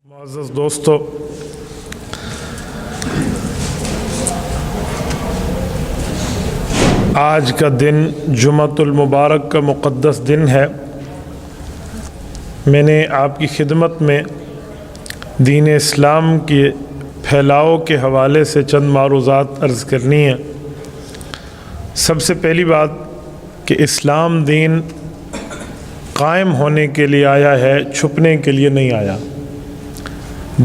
معزز دوستو، آج کا دن جمعۃ المبارک کا مقدس دن ہے۔ میں نے آپ کی خدمت میں دین اسلام کے پھیلاؤ کے حوالے سے چند معروضات عرض کرنی ہیں۔ سب سے پہلی بات کہ اسلام دین قائم ہونے کے لیے آیا ہے، چھپنے کے لیے نہیں آیا۔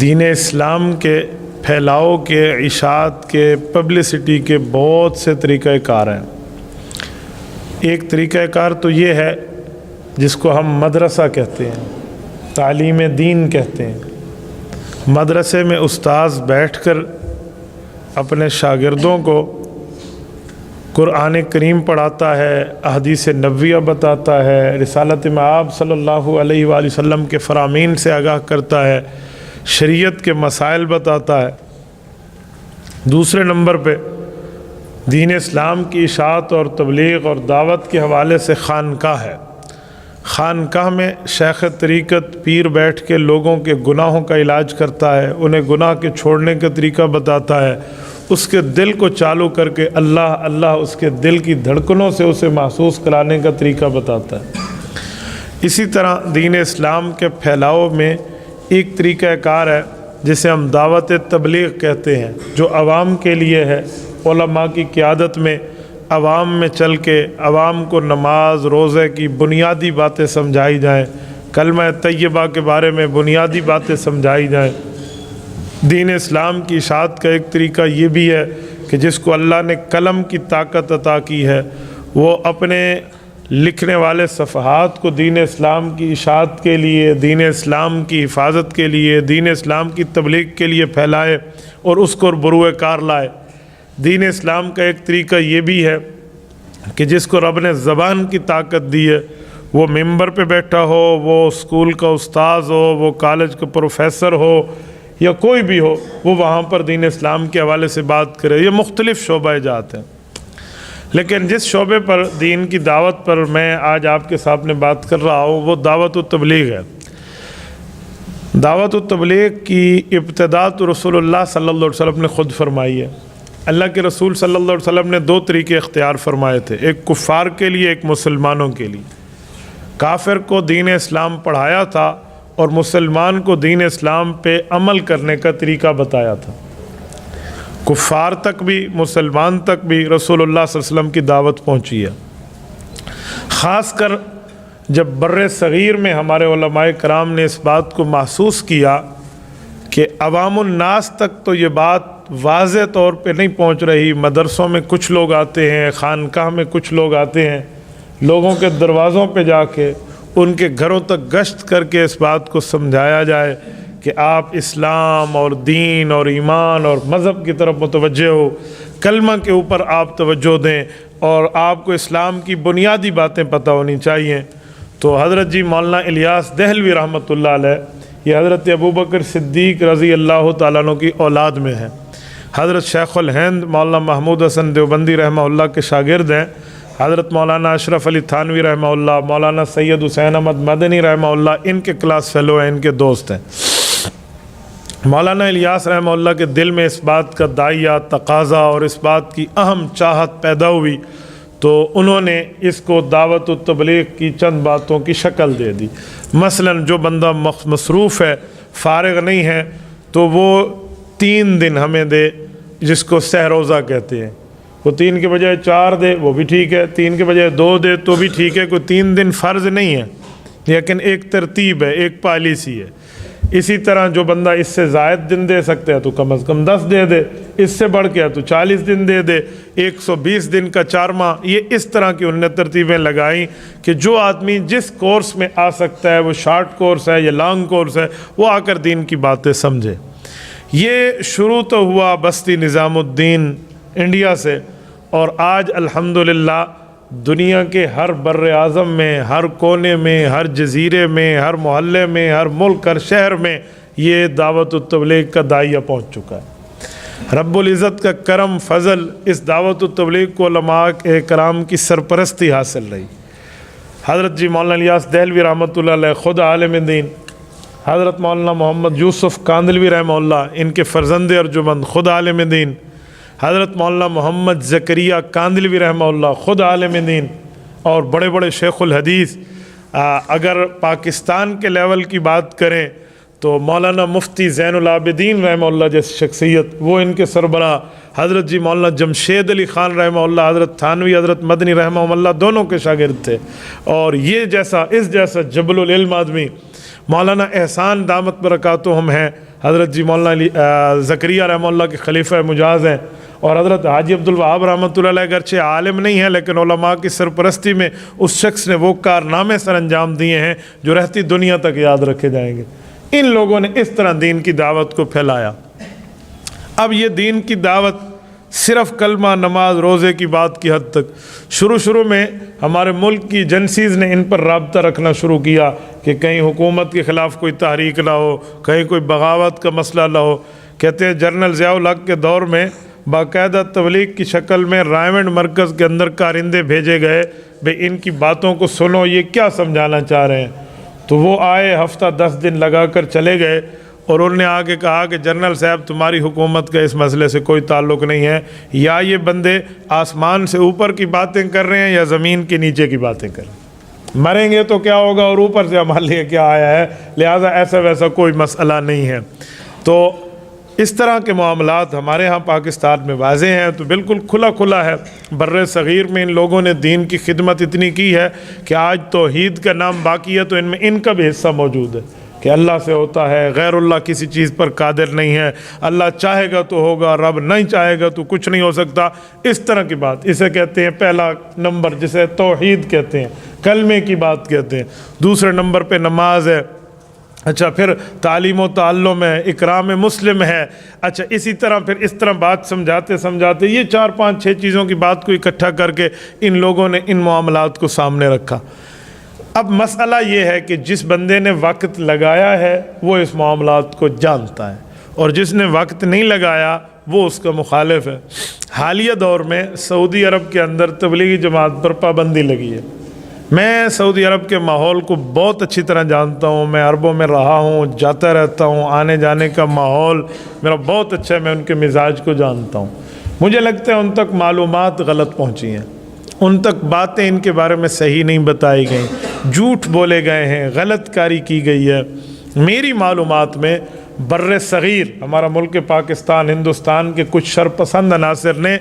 دین اسلام کے پھیلاؤ کے، اشاعت کے، پبلسٹی کے بہت سے طریقہ کار ہیں۔ ایک طریقہ کار تو یہ ہے جس کو ہم مدرسہ کہتے ہیں، تعلیم دین کہتے ہیں۔ مدرسے میں استاذ بیٹھ کر اپنے شاگردوں کو قرآن کریم پڑھاتا ہے، احادیث نبویہ بتاتا ہے، رسالت مآب صلی اللہ علیہ وآلہ وسلم کے فرامین سے آگاہ کرتا ہے، شریعت کے مسائل بتاتا ہے۔ دوسرے نمبر پہ دین اسلام کی اشاعت اور تبلیغ اور دعوت کے حوالے سے خانقاہ ہے۔ خانقاہ میں شیخ طریقت پیر بیٹھ کے لوگوں کے گناہوں کا علاج کرتا ہے، انہیں گناہ کے چھوڑنے کا طریقہ بتاتا ہے، اس کے دل کو چالو کر کے اللہ اللہ اس کے دل کی دھڑکنوں سے اسے محسوس کرانے کا طریقہ بتاتا ہے۔ اسی طرح دین اسلام کے پھیلاؤ میں ایک طریقہ کار ہے جسے ہم دعوت تبلیغ کہتے ہیں، جو عوام کے لیے ہے۔ علماء کی قیادت میں عوام میں چل کے عوام کو نماز روزے کی بنیادی باتیں سمجھائی جائیں، کلمہ طیبہ کے بارے میں بنیادی باتیں سمجھائی جائیں۔ دین اسلام کی اشاعت کا ایک طریقہ یہ بھی ہے کہ جس کو اللہ نے قلم کی طاقت عطا کی ہے، وہ اپنے لکھنے والے صفحات کو دین اسلام کی اشاعت کے لیے، دین اسلام کی حفاظت کے لیے، دین اسلام کی تبلیغ کے لیے پھیلائے اور اس کو بروئے کار لائے۔ دین اسلام کا ایک طریقہ یہ بھی ہے کہ جس کو رب نے زبان کی طاقت دی ہے، وہ ممبر پہ بیٹھا ہو، وہ اسکول کا استاذ ہو، وہ کالج کا پروفیسر ہو یا کوئی بھی ہو، وہ وہاں پر دین اسلام کے حوالے سے بات کرے۔ یہ مختلف شعبہ جات ہیں، لیکن جس شعبے پر دین کی دعوت پر میں آج آپ کے سامنے بات کر رہا ہوں وہ دعوت و تبلیغ ہے۔ دعوت و تبلیغ کی ابتدا تو رسول اللہ صلی اللہ علیہ وسلم نے خود فرمائی ہے۔ اللہ کے رسول صلی اللہ علیہ وسلم نے دو طریقے اختیار فرمائے تھے، ایک کفار کے لیے، ایک مسلمانوں کے لیے۔ کافر کو دین اسلام پڑھایا تھا اور مسلمان کو دین اسلام پہ عمل کرنے کا طریقہ بتایا تھا۔ کفار تک بھی، مسلمان تک بھی رسول اللہ صلی اللہ علیہ وسلم کی دعوت پہنچی ہے۔ خاص کر جب بر صغیر میں ہمارے علماء کرام نے اس بات کو محسوس کیا کہ عوام الناس تک تو یہ بات واضح طور پہ نہیں پہنچ رہی، مدرسوں میں کچھ لوگ آتے ہیں، خانقاہ میں کچھ لوگ آتے ہیں، لوگوں کے دروازوں پہ جا کے ان کے گھروں تک گشت کر کے اس بات کو سمجھایا جائے کہ آپ اسلام اور دین اور ایمان اور مذہب کی طرف متوجہ ہو، کلمہ کے اوپر آپ توجہ دیں اور آپ کو اسلام کی بنیادی باتیں پتہ ہونی چاہیے۔ تو حضرت جی مولانا الیاس دہلوی رحمۃ اللہ علیہ، یہ حضرت ابوبکر صدیق رضی اللہ تعالیٰ عنہ کی اولاد میں ہیں۔ حضرت شیخ الہند مولانا محمود حسن دیوبندی رحمہ اللہ کے شاگرد ہیں۔ حضرت مولانا اشرف علی تھانوی رحمہ اللہ، مولانا سید حسین احمد مدنی رحمہ اللہ ان کے کلاس فیلو ہیں، ان کے دوست ہیں۔ مولانا الیاس رحمہ اللہ کے دل میں اس بات کا داعیہ تقاضا اور اس بات کی اہم چاہت پیدا ہوئی تو انہوں نے اس کو دعوت و تبلیغ کی چند باتوں کی شکل دے دی۔ مثلا جو بندہ مصروف ہے، فارغ نہیں ہے، تو وہ 3 دن ہمیں دے، جس کو سہ روزہ کہتے ہیں۔ وہ 3 کے بجائے 4 دے وہ بھی ٹھیک ہے، 3 کے بجائے 2 دے تو بھی ٹھیک ہے، کوئی 3 دن فرض نہیں ہے، لیکن ایک ترتیب ہے، ایک پالیسی ہے۔ اسی طرح جو بندہ اس سے زائد دن دے سکتے ہیں تو کم از کم 10 دے دے، اس سے بڑھ کے تو 40 دن دے دے، 120 دن کا 4 ماہ۔ یہ اس طرح کی انہوں نے ترتیبیں لگائیں کہ جو آدمی جس کورس میں آ سکتا ہے، وہ شارٹ کورس ہے یا لانگ کورس ہے، وہ آ کر دین کی باتیں سمجھے۔ یہ شروع تو ہوا بستی نظام الدین انڈیا سے، اور آج الحمدللہ دنیا کے ہر بر اعظم میں، ہر کونے میں، ہر جزیرے میں، ہر محلے میں، ہر ملک، ہر شہر میں یہ دعوت و تبلیغ کا داعیہ پہنچ چکا ہے۔ رب العزت کا کرم فضل، اس دعوت و تبلیغ کو علماء کرام کی سرپرستی حاصل رہی۔ حضرت جی مولانا الیاس دہلوی رحمۃ اللہ علیہ خود عالم دین، حضرت مولانا محمد یوسف کاندلوی رحمہ اللہ، ان کے فرزند ارجمند، خود عالم دین، حضرت مولانا محمد زکریا کاندلوی رحمہ اللہ، خود عالم دین، اور بڑے بڑے شیخ الحدیث۔ اگر پاکستان کے لیول کی بات کریں تو مولانا مفتی زین العابدین رحمہ اللہ جیسی شخصیت، وہ ان کے سربراہ، حضرت جی مولانا جمشید علی خان رحمہ اللہ، حضرت تھانوی، حضرت مدنی رحمہ اللہ، دونوں کے شاگرد تھے۔ اور یہ اس جیسا جبل العلم آدمی مولانا احسان دامت برکاتہم ہیں، حضرت جی مولانا زکریا رحمہ اللہ کے خلیفہ مجاز ہیں، اور حضرت حاجی عبدالوہاب رحمۃ اللہ علیہ اگرچہ عالم نہیں ہیں لیکن علماء کی سرپرستی میں اس شخص نے وہ کارنامے سر انجام دیے ہیں جو رہتی دنیا تک یاد رکھے جائیں گے۔ ان لوگوں نے اس طرح دین کی دعوت کو پھیلایا۔ اب یہ دین کی دعوت صرف کلمہ، نماز، روزے کی بات کی حد تک، شروع میں ہمارے ملک کی ایجنسیز نے ان پر رابطہ رکھنا شروع کیا کہ کہیں حکومت کے خلاف کوئی تحریک نہ ہو، کہیں کوئی بغاوت کا مسئلہ نہ ہو۔ کہتے ہیں جنرل ضیاء الحق کے دور میں باقاعدہ تبلیغ کی شکل میں رائمنڈ مرکز کے اندر کارندے بھیجے گئے، بھئی ان کی باتوں کو سنو، یہ کیا سمجھانا چاہ رہے ہیں۔ تو وہ آئے، ہفتہ 10 دن لگا کر چلے گئے، اور انہوں نے آگے کہا کہ جنرل صاحب تمہاری حکومت کا اس مسئلے سے کوئی تعلق نہیں ہے، یا یہ بندے آسمان سے اوپر کی باتیں کر رہے ہیں یا زمین کے نیچے کی باتیں کر رہے ہیں، مریں گے تو کیا ہوگا اور اوپر سے ہمارے لیے کیا آیا ہے، لہٰذا ایسا ویسا کوئی مسئلہ نہیں ہے۔ تو اس طرح کے معاملات ہمارے ہاں پاکستان میں واضح ہیں، تو بالکل کھلا ہے۔ بر صغیر میں ان لوگوں نے دین کی خدمت اتنی کی ہے کہ آج توحید کا نام باقی ہے تو ان میں ان کا بھی حصہ موجود ہے کہ اللہ سے ہوتا ہے، غیر اللہ کسی چیز پر قادر نہیں ہے، اللہ چاہے گا تو ہوگا، رب نہیں چاہے گا تو کچھ نہیں ہو سکتا۔ اس طرح کی بات، اسے کہتے ہیں پہلا نمبر، جسے توحید کہتے ہیں، کلمے کی بات کہتے ہیں۔ دوسرے نمبر پہ نماز ہے، اچھا پھر تعلیم و تعلم ہے، اکرام مسلم ہے، اچھا اسی طرح پھر اس طرح بات سمجھاتے یہ 4 5 6 چیزوں کی بات کو اکٹھا کر کے ان لوگوں نے ان معاملات کو سامنے رکھا۔ اب مسئلہ یہ ہے کہ جس بندے نے وقت لگایا ہے وہ اس معاملات کو جانتا ہے، اور جس نے وقت نہیں لگایا وہ اس کا مخالف ہے۔ حالیہ دور میں سعودی عرب کے اندر تبلیغی جماعت پر پابندی لگی ہے۔ میں سعودی عرب کے ماحول کو بہت اچھی طرح جانتا ہوں، میں عربوں میں رہا ہوں، جاتا رہتا ہوں، آنے جانے کا ماحول میرا بہت اچھا ہے، میں ان کے مزاج کو جانتا ہوں۔ مجھے لگتا ہے ان تک معلومات غلط پہنچی ہیں، ان تک باتیں ان کے بارے میں صحیح نہیں بتائی گئیں، جھوٹ بولے گئے ہیں، غلط کاری کی گئی ہے۔ میری معلومات میں بر صغیر ہمارا ملک پاکستان، ہندوستان کے کچھ شرپسند عناصر نے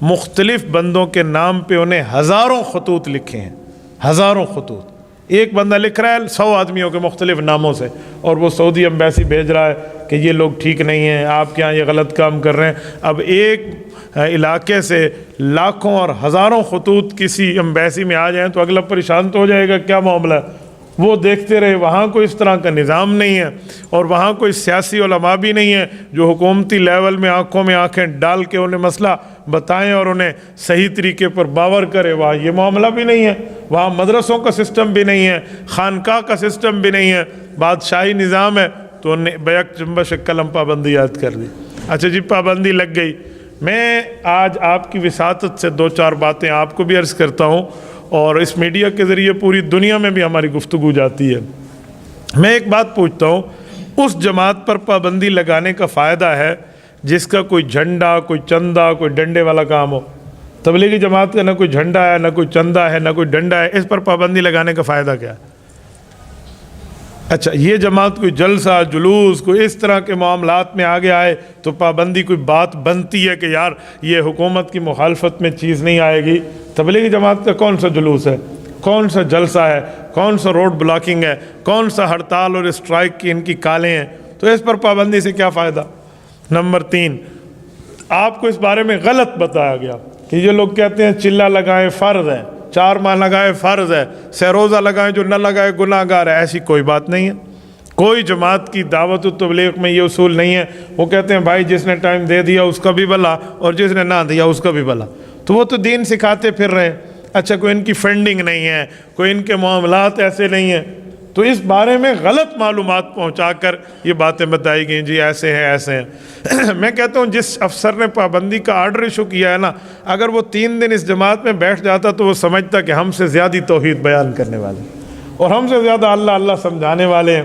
مختلف بندوں کے نام پہ انہیں ہزاروں خطوط لکھے ہیں، ہزاروں خطوط۔ ایک بندہ لکھ رہا ہے 100 آدمیوں کے مختلف ناموں سے، اور وہ سعودی ایمبیسی بھیج رہا ہے کہ یہ لوگ ٹھیک نہیں ہیں، آپ کے یہاں یہ غلط کام کر رہے ہیں۔ اب ایک علاقے سے لاکھوں اور ہزاروں خطوط کسی ایمبیسی میں آ جائیں تو اگلا پریشان تو ہو جائے گا، کیا معاملہ ہے؟ وہ دیکھتے رہے، وہاں کوئی اس طرح کا نظام نہیں ہے، اور وہاں کوئی سیاسی علماء بھی نہیں ہے جو حکومتی لیول میں آنکھوں میں آنکھیں ڈال کے انہیں مسئلہ بتائیں اور انہیں صحیح طریقے پر باور کرے۔ وہاں یہ معاملہ بھی نہیں ہے، وہاں مدرسوں کا سسٹم بھی نہیں ہے، خانقاہ کا سسٹم بھی نہیں ہے، بادشاہی نظام ہے، تو انہیں بیک جنبش قلم پابندی یاد کر دی۔ اچھا جی، پابندی لگ گئی۔ میں آج آپ کی وساطت سے 2-4 باتیں آپ کو بھی عرض کرتا ہوں، اور اس میڈیا کے ذریعے پوری دنیا میں بھی ہماری گفتگو جاتی ہے۔ میں ایک بات پوچھتا ہوں، اس جماعت پر پابندی لگانے کا فائدہ ہے جس کا کوئی جھنڈا، کوئی چندہ، کوئی ڈنڈے والا کام ہو؟ تبلیغی جماعت کا نہ کوئی جھنڈا ہے، نہ کوئی چندہ ہے، نہ کوئی ڈنڈا ہے، اس پر پابندی لگانے کا فائدہ کیا ہے؟ اچھا، یہ جماعت کوئی جلسہ، جلوس، کوئی اس طرح کے معاملات میں آگے آئے تو پابندی کوئی بات بنتی ہے کہ یار یہ حکومت کی مخالفت میں چیز نہیں آئے گی۔ تبلیغی جماعت کا کون سا جلوس ہے، کون سا جلسہ ہے، کون سا روڈ بلاکنگ ہے، کون سا ہڑتال اور اسٹرائک کی ان کی کالیں ہیں، تو اس پر پابندی سے کیا فائدہ؟ نمبر 3، آپ کو اس بارے میں غلط بتایا گیا کہ یہ لوگ کہتے ہیں چلہ لگائیں فرض ہے، 4 ماہ لگائے فرض ہے، سہ روزہ لگائیں، جو نہ لگائے گناہ گار ہے۔ ایسی کوئی بات نہیں ہے، کوئی جماعت کی دعوت و تبلیغ میں یہ اصول نہیں ہے۔ وہ کہتے ہیں بھائی جس نے ٹائم دے دیا اس کا بھی بھلا، اور جس نے نہ دیا اس کا بھی بھلا، تو وہ تو دین سکھاتے پھر رہے ہیں۔ اچھا، کوئی ان کی فنڈنگ نہیں ہے، کوئی ان کے معاملات ایسے نہیں ہیں، تو اس بارے میں غلط معلومات پہنچا کر یہ باتیں بتائی گئیں، جی ایسے ہیں ایسے ہیں۔ میں کہتا ہوں جس افسر نے پابندی کا آرڈر ایشو کیا ہے نا، اگر وہ 3 دن اس جماعت میں بیٹھ جاتا تو وہ سمجھتا کہ ہم سے زیادہ توحید بیان کرنے والے اور ہم سے زیادہ اللہ اللہ سمجھانے والے ہیں۔